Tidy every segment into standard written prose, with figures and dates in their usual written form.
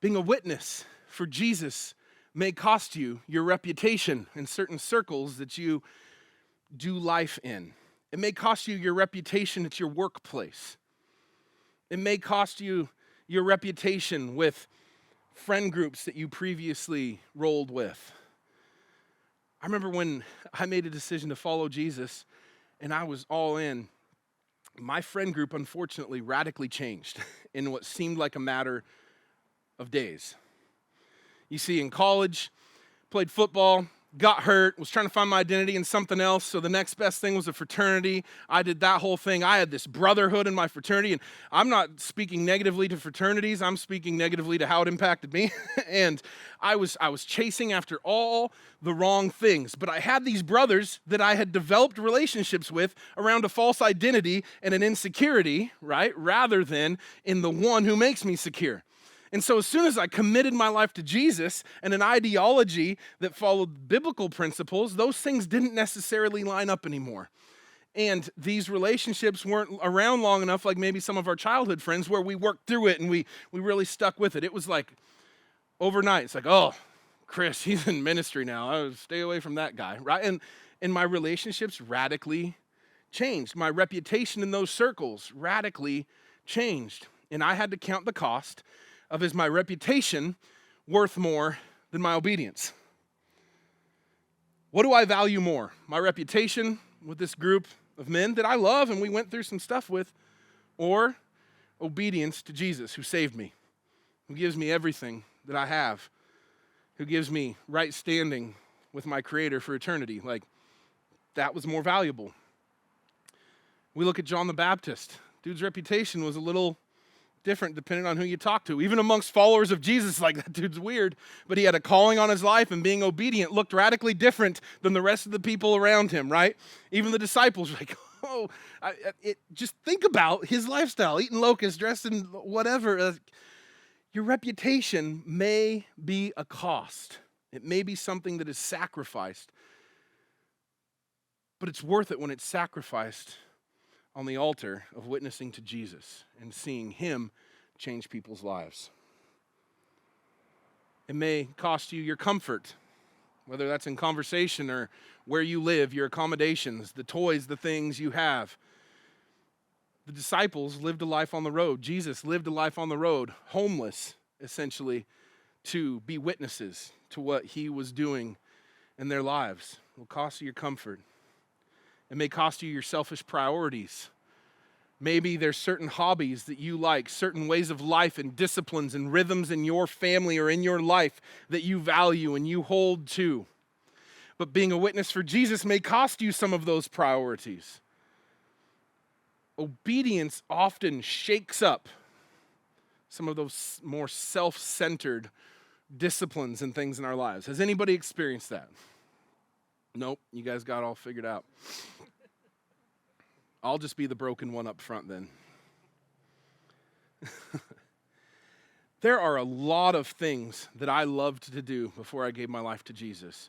Being a witness for Jesus may cost you your reputation in certain circles that you do life in. It may cost you your reputation at your workplace. It may cost you your reputation with friend groups that you previously rolled with. I remember when I made a decision to follow Jesus and I was all in, my friend group unfortunately radically changed in what seemed like a matter of days. You see, in college, played football, got hurt, was trying to find my identity in something else, so the next best thing was a fraternity. I did that whole thing. I had this brotherhood in my fraternity, and I'm not speaking negatively to fraternities, I'm speaking negatively to how it impacted me. And I was chasing after all the wrong things, but I had these brothers that I had developed relationships with around a false identity and an insecurity, right, rather than in the one who makes me secure. And so as soon as I committed my life to Jesus and an ideology that followed biblical principles, those things didn't necessarily line up anymore. And these relationships weren't around long enough, like maybe some of our childhood friends, where we worked through it and we really stuck with it. It was like overnight, it's like, oh, Chris, he's in ministry now. I would stay away from that guy, right? And my relationships radically changed. My reputation in those circles radically changed. And I had to count the cost of, is my reputation worth more than my obedience? What do I value more? My reputation with this group of men that I love and we went through some stuff with, or obedience to Jesus who saved me, who gives me everything that I have, who gives me right standing with my Creator for eternity? Like, that was more valuable. We look at John the Baptist. Dude's reputation was a little different depending on who you talk to. Even amongst followers of Jesus, like, that dude's weird, but he had a calling on his life, and being obedient looked radically different than the rest of the people around him, right? Even the disciples were like, oh, just think about his lifestyle, eating locusts, dressed in whatever. Your reputation may be a cost. It may be something that is sacrificed, but it's worth it when it's sacrificed on the altar of witnessing to Jesus and seeing him change people's lives. It may cost you your comfort, whether that's in conversation or where you live, your accommodations, the toys, the things you have. The disciples lived a life on the road. Jesus lived a life on the road, homeless, essentially, to be witnesses to what he was doing in their lives. It will cost you your comfort. It may cost you your selfish priorities. Maybe there's certain hobbies that you like, certain ways of life and disciplines and rhythms in your family or in your life that you value and you hold to. But being a witness for Jesus may cost you some of those priorities. Obedience often shakes up some of those more self-centered disciplines and things in our lives. Has anybody experienced that? Nope, you guys got it all figured out. I'll just be the broken one up front then. There are a lot of things that I loved to do before I gave my life to Jesus.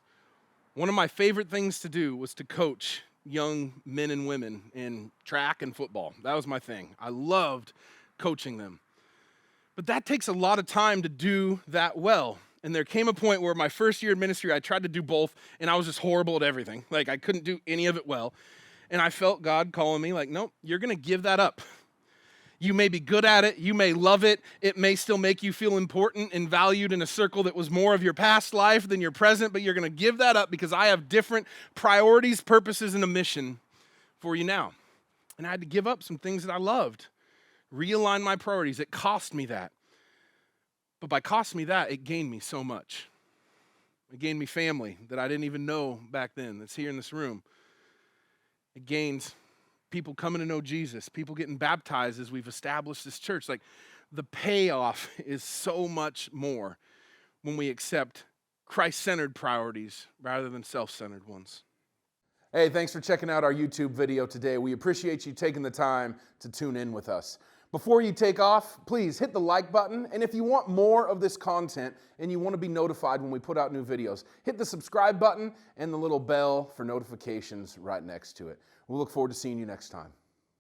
One of my favorite things to do was to coach young men and women in track and football. That was my thing. I loved coaching them. But that takes a lot of time to do that well. And there came a point where my first year in ministry, I tried to do both, and I was just horrible at everything. Like, I couldn't do any of it well. And I felt God calling me like, nope, you're going to give that up. You may be good at it. You may love it. It may still make you feel important and valued in a circle that was more of your past life than your present, but you're going to give that up because I have different priorities, purposes, and a mission for you now. And I had to give up some things that I loved, realign my priorities. It cost me that. But by cost me that, it gained me so much. It gained me family that I didn't even know back then that's here in this room. It gained people coming to know Jesus, people getting baptized as we've established this church. Like, the payoff is so much more when we accept Christ-centered priorities rather than self-centered ones. Hey, thanks for checking out our YouTube video today. We appreciate you taking the time to tune in with us. Before you take off, please hit the like button. And if you want more of this content and you want to be notified when we put out new videos, hit the subscribe button and the little bell for notifications right next to it. We'll look forward to seeing you next time.